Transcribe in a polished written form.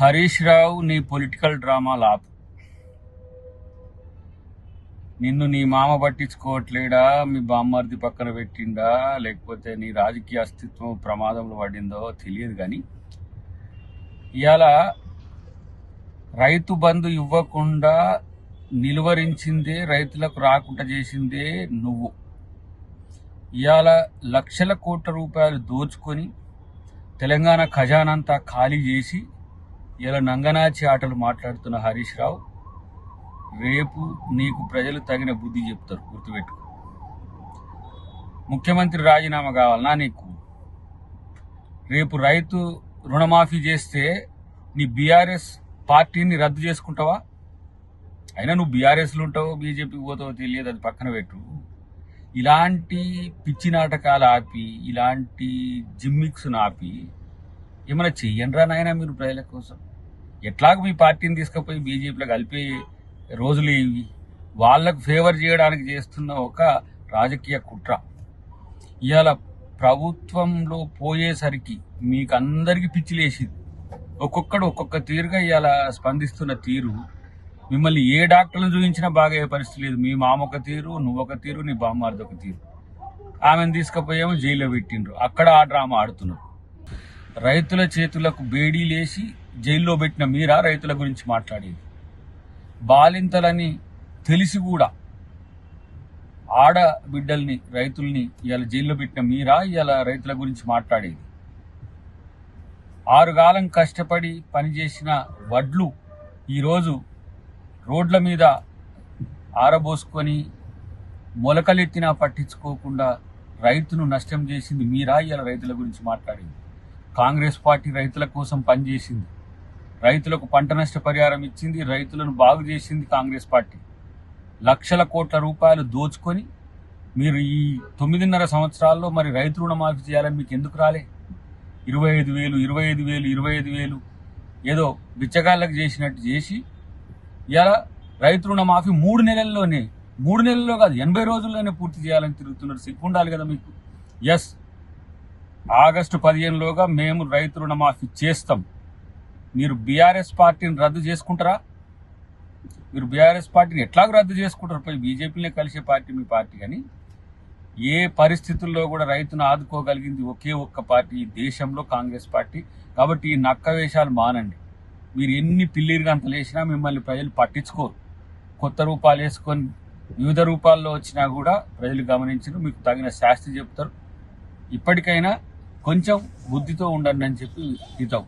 హరీష్ రావు నీ పొలిటికల్ డ్రామాలు ఆపు. నిన్ను నీ మామ పట్టించుకోవట్లేడా, మీ బామ్మర్ది పక్కన పెట్టిండా, లేకపోతే నీ రాజకీయ అస్తిత్వం ప్రమాదంలో పడిందో తెలియదు. కానీ ఇవాళ రైతు బంధు ఇవ్వకుండా నిలువరించిందే, రైతులకు రాకుండా చేసిందే నువ్వు. ఇవాళ లక్షల కోట్ల రూపాయలు దోచుకొని తెలంగాణ ఖజానంతా ఖాళీ చేసి ఇలా నంగనాచి ఆటలు మాట్లాడుతున్న హరీష్ రావు, రేపు నీకు ప్రజలు తగిన బుద్ధి చెప్తారు, గుర్తుపెట్టుకో. ముఖ్యమంత్రి రాజీనామా కావాలన్నా నీకు? రేపు రైతు రుణమాఫీ చేస్తే నీ బీఆర్ఎస్ పార్టీని రద్దు చేసుకుంటావా? అయినా నువ్వు బీఆర్ఎస్లో ఉంటావో బీజేపీకి పోతావో తెలియదు, అది పక్కన పెట్టు. ఇలాంటి పిచ్చి నాటకాలు ఆపి, ఇలాంటి జిమ్మిక్స్ను ఆపి ఏమైనా చెయ్యండిరా నాయన మీరు ప్రజల కోసం. ఎట్లాగో మీ పార్టీని తీసుకుపోయి బీజేపీలో కలిపే రోజులు ఇవి. వాళ్లకు ఫేవర్ చేయడానికి చేస్తున్న ఒక రాజకీయ కుట్ర. ఇవాళ ప్రభుత్వంలో పోయేసరికి మీకు అందరికీ పిచ్చిలేసింది. ఒక్కొక్కడు ఒక్కొక్క తీరుగా ఇవాళ స్పందిస్తున్న తీరు మిమ్మల్ని ఏ డాక్టర్లు చూపించినా బాగా పరిస్థితి లేదు. మీ మామ ఒక తీరు, నువ్వొక తీరు, నీ బామ్మారిది ఒక తీరు. ఆమెను తీసుకుపోయేమో జైల్లో పెట్టిండ్రు, అక్కడ ఆ డ్రామా ఆడుతున్నారు. రైతుల చేతులకు బేడీలేసి జైల్లో పెట్టిన మీరా రైతుల గురించి మాట్లాడేది? బాలింతలని తెలిసి కూడా ఆడబిడ్డల్ని, రైతుల్ని ఇవాళ జైల్లో పెట్టిన మీరా ఇవాళ రైతుల గురించి మాట్లాడేది? 6 కాలం కష్టపడి పనిచేసిన వడ్లు ఈరోజు రోడ్ల మీద ఆరబోసుకొని మొలకలెత్తినా పట్టించుకోకుండా రైతును నష్టం చేసింది మీరా ఇవాళ రైతుల గురించి మాట్లాడేది? కాంగ్రెస్ పార్టీ రైతుల కోసం పనిచేసింది, రైతులకు పంట నష్ట పరిహారం ఇచ్చింది, రైతులను బాగు చేసింది కాంగ్రెస్ పార్టీ. లక్షల కోట్ల రూపాయలు దోచుకొని మీరు ఈ 9.5 సంవత్సరాల్లో మరి రైతు రుణమాఫీ చేయాలని మీకు ఎందుకు రాలే? 25,000 ఏదో బిచ్చగాళ్ళకి చేసినట్టు చేసి ఇలా రైతు రుణమాఫీ 3 నెలల్లోనే, 3 నెలల్లో కాదు 80 రోజుల్లోనే పూర్తి చేయాలని తిరుగుతున్నారు. సిగ్గుండాలి కదా మీకు. ఎస్, ఆగస్టు 15లోగా మేము రైతు రుణమాఫీ చేస్తాం. మీరు బీఆర్ఎస్ పార్టీని రద్దు చేసుకుంటారా? మీరు బీఆర్ఎస్ పార్టీని ఎట్లాగో రద్దు చేసుకుంటారు, పోయి బీజేపీనే కలిసే పార్టీ మీ పార్టీ. కానీ ఏ పరిస్థితుల్లో కూడా రైతును ఆదుకోగలిగింది ఒకే ఒక్క పార్టీ ఈ దేశంలో, కాంగ్రెస్ పార్టీ. కాబట్టి ఈ నక్క వేషాలు మానండి. మీరు ఎన్ని పిల్లిరు గంతలు వేసినా మిమ్మల్ని ప్రజలు పట్టించుకోరు. కొత్త రూపాలు వేసుకొని వివిధ రూపాల్లో వచ్చినా కూడా ప్రజలు గమనించరు, మీకు తగిన శాస్తి చెప్తారు. ఇప్పటికైనా కొంచెం బుద్ధితో ఉండండి అని చెప్పి హితవు.